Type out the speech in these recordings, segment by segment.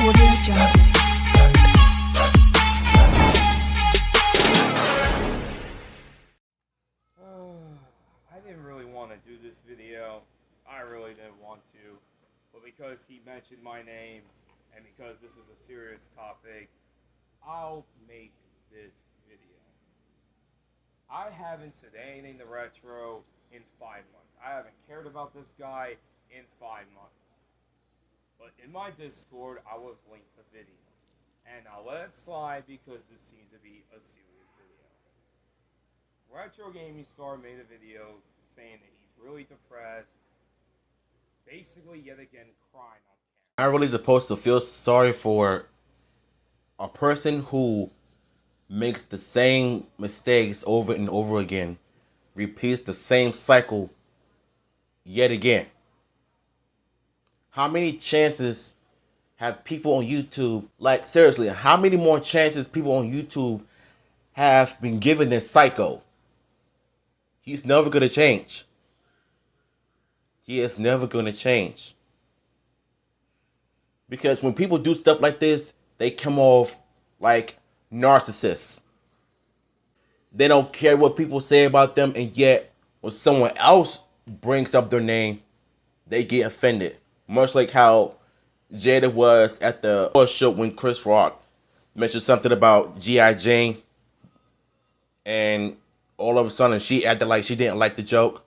I didn't really want to do this video. I really didn't want to. But because he mentioned my name, and because this is a serious topic, I'll make this video. I haven't said anything to Retro in 5 months. I haven't cared about this guy in 5 months. But in my Discord, I was linked the video. And I'll let it slide because this seems to be a serious video. Retro Gaming Star made a video saying that he's really depressed. Basically, yet again, crying on camera. I'm really supposed to feel sorry for a person who makes the same mistakes over and over again, repeats the same cycle yet again. How many chances have people on YouTube, like seriously, how many more chances people on YouTube have been given this psycho? He's never going to change. He is never going to change. Because when people do stuff like this, they come off like narcissists. They don't care what people say about them, and yet when someone else brings up their name, they get offended. Much like how Jada was at the show when Chris Rock mentioned something about G.I. Jane, and all of a sudden she acted like she didn't like the joke,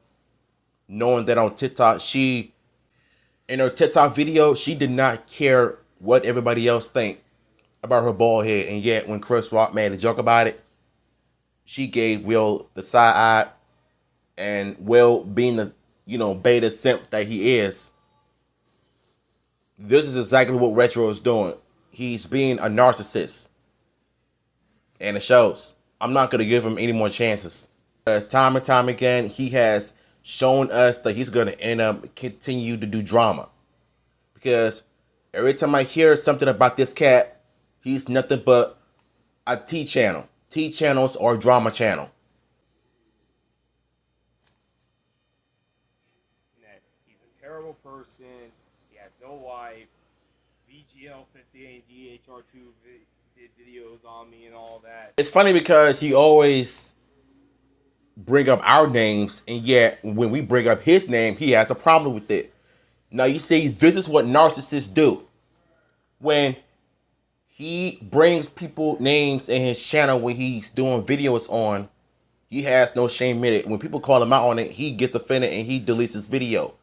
knowing that on TikTok, in her TikTok video, she did not care what everybody else think about her bald head, and yet when Chris Rock made a joke about it, she gave Will the side eye, and Will, being the beta simp that he is, this is exactly what Retro is doing. He's being a narcissist, and it shows. I'm not going to give him any more chances. Because time and time again, he has shown us that he's going to end up continue to do drama. Because every time I hear something about this cat, he's nothing but a T channel. T channels or drama channel. He's a terrible person. He has no wife. VGL50 and DHR2 did videos on me and all that. It's funny because he always bring up our names, and yet when we bring up his name, he has a problem with it. Now you see, this is what narcissists do. When he brings people names in his channel when he's doing videos on, he has no shame in it. When people call him out on it, he gets offended and he deletes his video.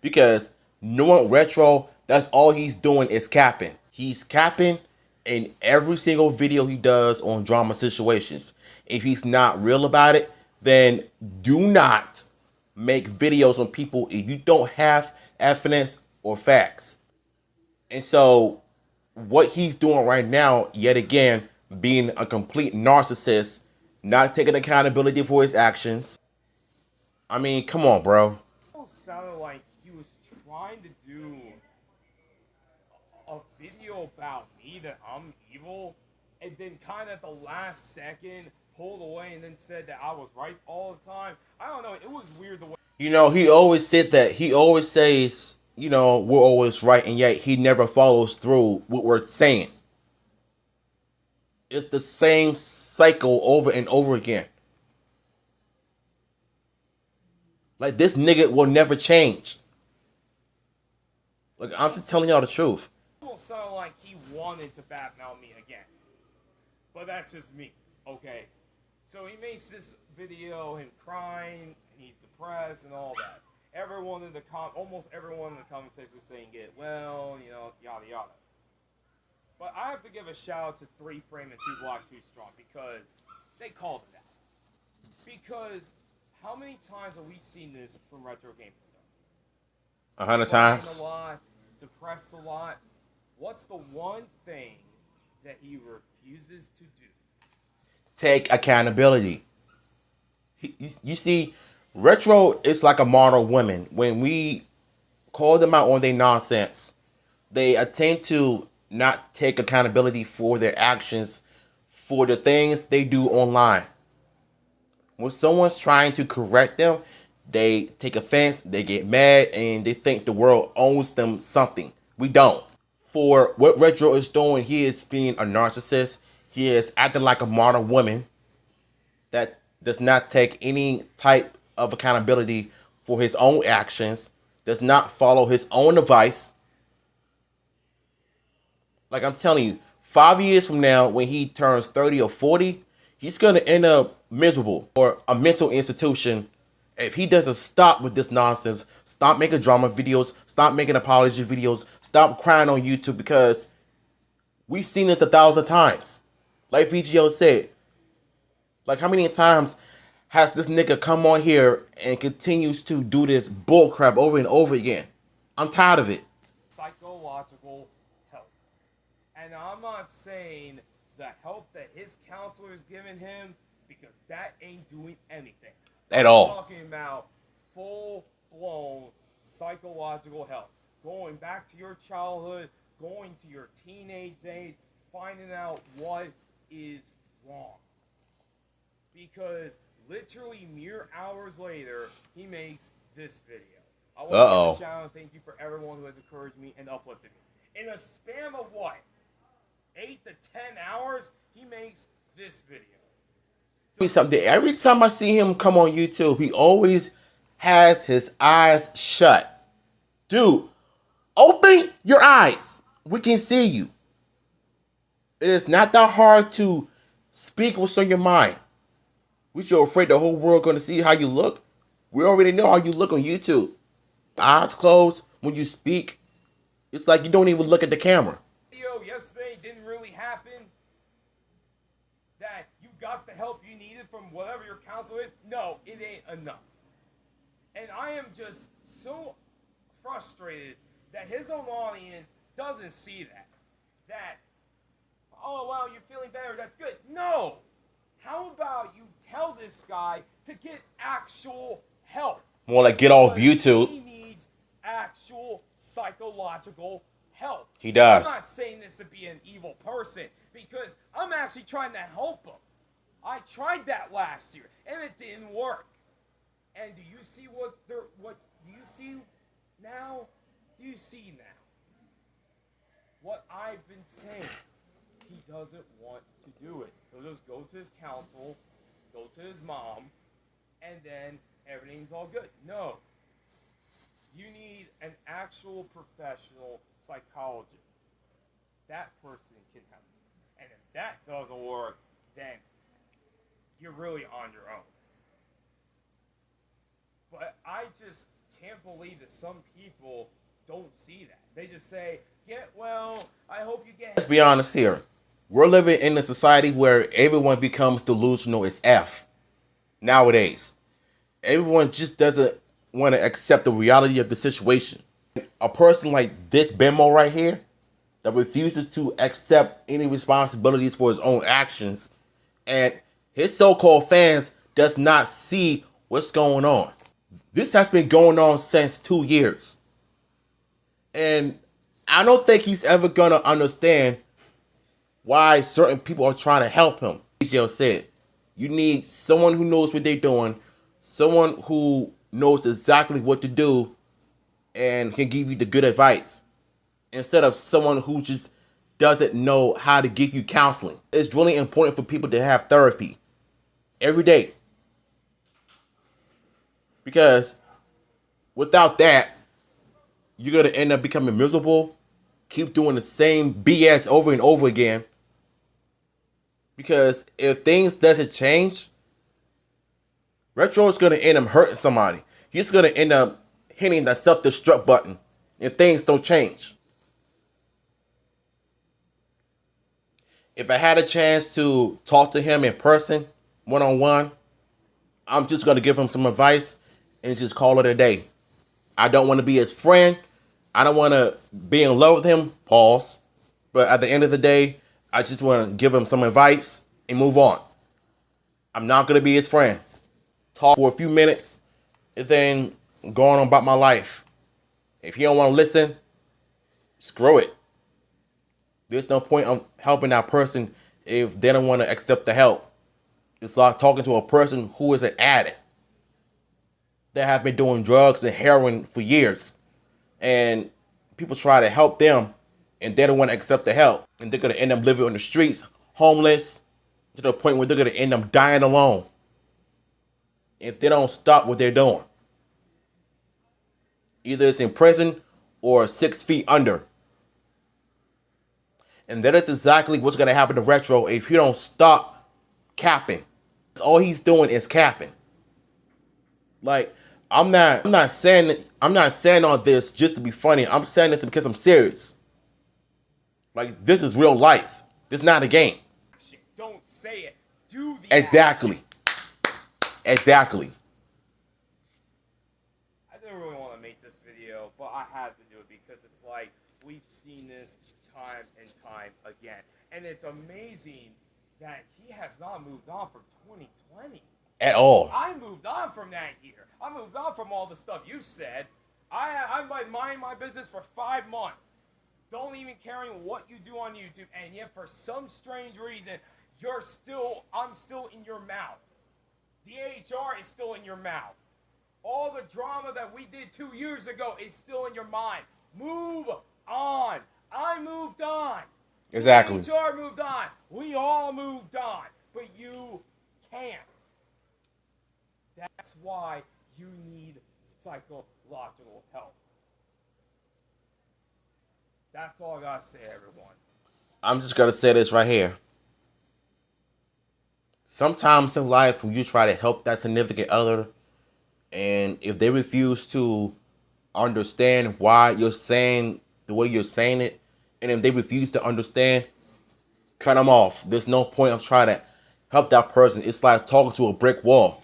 Because knowing Retro, that's all he's doing is capping. He's capping in every single video he does on drama situations. If he's not real about it, then do not make videos on people if you don't have evidence or facts. And so what he's doing right now, yet again, being a complete narcissist, not taking accountability for his actions. I mean, come on, bro. It almost sounded like he was trying to do a video about me, that I'm evil, and then kind of at the last second pulled away and then said that I was right all the time. I don't know. It was weird the way. He always said that. He always says, we're always right, and yet he never follows through what we're saying. It's the same cycle over and over again. Like, this nigga will never change. Like, I'm just telling y'all the truth. It almost sounded like he wanted to badmouth me again. But that's just me, okay? So he makes this video, him crying, and he's depressed and all that. Almost everyone in the comment section is saying get well, yada yada. But I have to give a shout out to 3 Frame and 2 Block 2 Strong because they called it out. Because how many times have we seen this from Retro Gaming Star? 100 times. A lot, depressed a lot. What's the one thing that he refuses to do? Take accountability. You see, Retro is like a model woman. When we call them out on their nonsense, they attempt to not take accountability for their actions, for the things they do online. When someone's trying to correct them, they take offense, they get mad, and they think the world owes them something. We don't. for what Retro is doing. He is being a narcissist. He is acting like a modern woman that does not take any type of accountability for his own actions, does not follow his own advice. Like I'm telling you, 5 years from now, when he turns 30 or 40, he's going to end up miserable or a mental institution if he doesn't stop with this nonsense, stop making drama videos, stop making apology videos, stop crying on YouTube, because we've seen this 1,000 times. Like VGO said, like how many times has this nigga come on here and continues to do this bullcrap over and over again? I'm tired of it. Psychological help. And I'm not saying the help that his counselor is giving him, because that ain't doing anything. At all. I'm talking about full-blown psychological help. Going back to your childhood, going to your teenage days, finding out what is wrong. Because literally mere hours later, he makes this video. I want to give a shout out and thank you for everyone who has encouraged me and uplifted me. In a span of what? 8 to 10 hours, he makes this video. Something. Every time I see him come on YouTube, he always has his eyes shut. Dude, open your eyes. We can see you. It is not that hard to speak what's on your mind. We are afraid the whole world going to see how you look. We already know how you look on YouTube. Eyes closed when you speak. It's like you don't even look at the camera. Video yesterday didn't really happen. That you got the help you needed from whatever your counselor is. No, it ain't enough. And I am just so frustrated that his own audience doesn't see that. That, oh, wow, you're feeling better, that's good. No! How about you tell this guy to get actual help? More like get off YouTube. He needs actual psychological help. He does. I'm not saying this to be an evil person, because I'm actually trying to help him. I tried that last year, and it didn't work. And do you see what do you see now? Do you see now what I've been saying? He doesn't want to do it. He'll just go to his counsel, go to his mom, and then everything's all good. No. You need an actual professional psychologist. That person can help you. And if that doesn't work, then you're really on your own. But I just can't believe that some people don't see that. They just say, get well, I hope you get... Let's be honest here. We're living in a society where everyone becomes delusional as F. Nowadays. Everyone just doesn't want to accept the reality of the situation. A person like this Benmo right here, that refuses to accept any responsibilities for his own actions, and his so-called fans does not see what's going on. This has been going on since 2 years. And I don't think he's ever going to understand why certain people are trying to help him. Joe said, you need someone who knows what they're doing, someone who knows exactly what to do and can give you the good advice, instead of someone who just doesn't know how to give you counseling. It's really important for people to have therapy every day, because without that, you're going to end up becoming miserable, keep doing the same BS over and over again. Because if things doesn't change, Retro is going to end up hurting somebody. He's going to end up hitting that self-destruct button if things don't change. If I had a chance to talk to him in person, one-on-one, I'm just going to give him some advice and just call it a day. I don't want to be his friend. I don't want to be in love with him, pause. But at the end of the day, I just want to give him some advice and move on. I'm not going to be his friend. Talk for a few minutes and then go on about my life. If he don't want to listen, screw it. There's no point of helping that person if they don't want to accept the help. It's like talking to a person who is an addict that have been doing drugs and heroin for years. And people try to help them and they don't want to accept the help. And they're going to end up living on the streets, homeless, to the point where they're going to end up dying alone if they don't stop what they're doing. Either it's in prison or 6 feet under. And that is exactly what's going to happen to Retro if you don't stop capping. All he's doing is capping. Like, I'm not saying all this just to be funny. I'm saying this because I'm serious. Like, this is real life. This is not a game. Don't say it. Do the Exactly. Exactly. I didn't really want to make this video, but I had to do it because it's like we've seen this time and time again. And it's amazing that he has not moved on from 2020. At all. I moved on from that year. I moved on from all the stuff you said. I might mind my business for 5 months. Don't even caring what you do on YouTube, and yet for some strange reason, I'm still in your mouth. DHR is still in your mouth. All the drama that we did 2 years ago is still in your mind. Move on. I moved on. Exactly. DHR moved on. We all moved on. But you can't. That's why you need psychological help. That's all I gotta say, everyone. I'm just gonna say this right here. Sometimes in life, when you try to help that significant other, and if they refuse to understand why you're saying the way you're saying it, and if they refuse to understand, cut them off. There's no point of trying to help that person. It's like talking to a brick wall.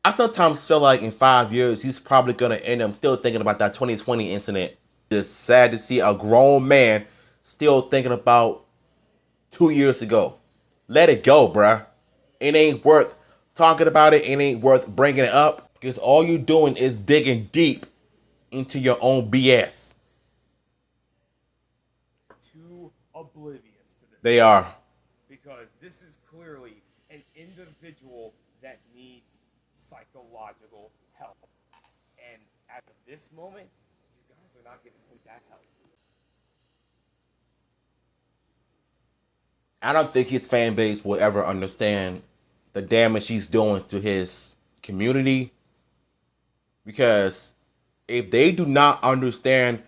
I sometimes feel like in 5 years, he's probably gonna end up still thinking about that 2020 incident. It's sad to see a grown man still thinking about 2 years ago. Let it go, bruh. It ain't worth talking about it. It ain't worth bringing it up because all you're doing is digging deep into your own BS. Too oblivious to this. They are. Because this is clearly an individual that needs psychological help. And at this moment, you guys are not giving him that help. I don't think his fan base will ever understand the damage he's doing to his community. Because if they do not understand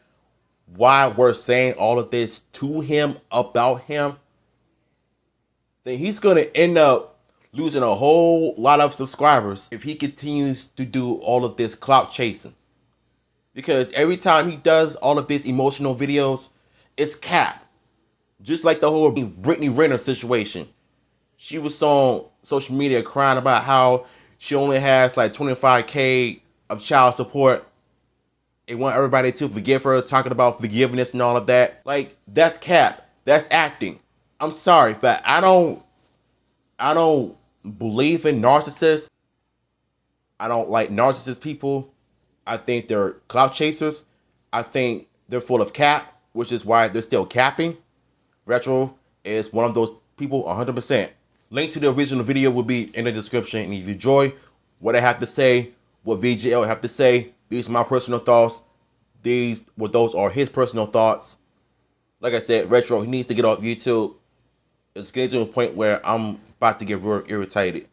why we're saying all of this to him, about him, then he's going to end up losing a whole lot of subscribers if he continues to do all of this clout chasing. Because every time he does all of these emotional videos, it's cap. Just like the whole Brittany Renner situation. She was on social media crying about how she only has like 25K of child support. They want everybody to forgive her, talking about forgiveness and all of that. Like, that's cap. That's acting. I'm sorry, but I don't believe in narcissists. I don't like narcissist people. I think they're clout chasers. I think they're full of cap, which is why they're still capping. Retro is one of those people 100%. Link to the original video will be in the description. And if you enjoy what I have to say, what VGL have to say, these are my personal thoughts. Those are his personal thoughts. Like I said, Retro, he needs to get off YouTube. It's getting to a point where I'm about to get real irritated.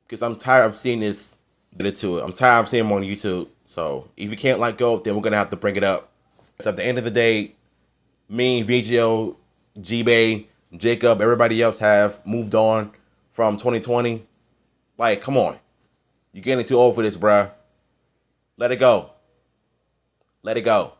Because I'm tired of seeing this. Get into it. I'm tired of seeing him on YouTube. So if you can't let go, then we're going to have to bring it up. So at the end of the day, me, VGL, G-Bay, Jacob, everybody else have moved on from 2020. Like, come on. You're getting too old for this, bruh. Let it go. Let it go.